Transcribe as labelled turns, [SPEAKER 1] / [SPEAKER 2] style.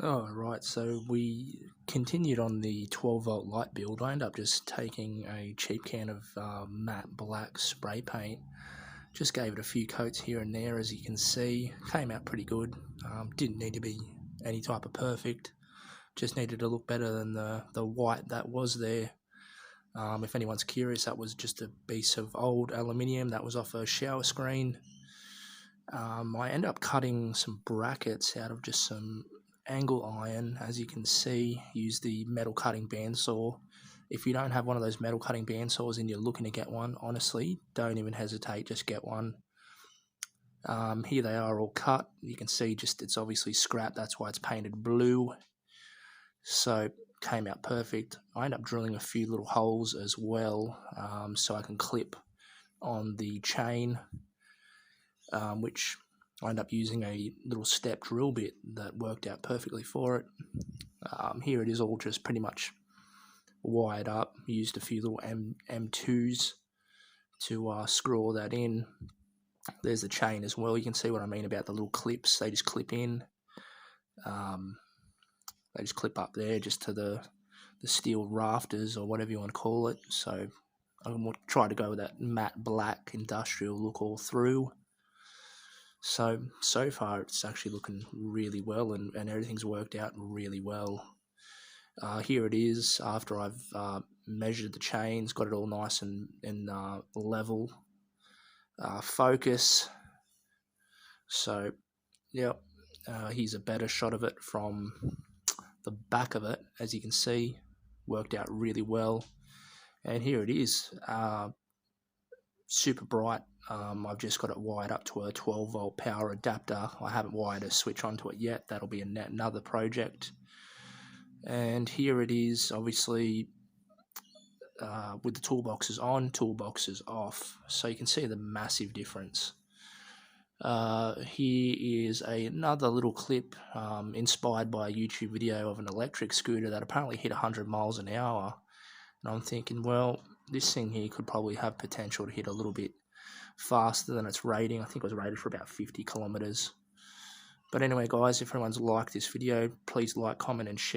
[SPEAKER 1] Oh, right, so we continued on the 12-volt light build. I ended up just taking a cheap can of matte black spray paint, just gave it a few coats here and there, as you can see. Came out pretty good. Didn't need to be any type of perfect, just needed to look better than the white that was there. If anyone's curious, that was just a piece of old aluminium that was off a shower screen. I ended up cutting some brackets out of just some angle iron, as you can see. Use the metal cutting bandsaw. If you don't have one of those metal cutting bandsaws and you're looking to get one, honestly, don't even hesitate, just get one. Here they are all cut. You can see just it's obviously scrap, that's why it's painted blue. So came out perfect. I end up drilling a few little holes as well, so I can clip on the chain, which I end up using a little step drill bit that worked out perfectly for it. Here it is all just pretty much wired up. Used a few little M2s to screw all that in. There's the chain as well. You can see what I mean about the little clips. They just clip in. They just clip up there just to the steel rafters or whatever you want to call it. So I'm going to try to go with that matte black industrial look all through. So far it's actually looking really well, and everything's worked out really well. Here it is after I've measured the chains, got it all nice and level. Focus. So, yep, here's a better shot of it from the back of it. As you can see, worked out really well. And here it is, super bright. I've just got it wired up to a 12-volt power adapter. I haven't wired a switch onto it yet. That'll be another project. And here it is, obviously, with the toolboxes on, toolboxes off. So you can see the massive difference. Here is another little clip inspired by a YouTube video of an electric scooter that apparently hit 100 miles an hour. And I'm thinking, well, this thing here could probably have potential to hit a little bit faster than its rating. I think it was rated for about 50 kilometers. But anyway, guys, if anyone's liked this video, please like, comment, and share.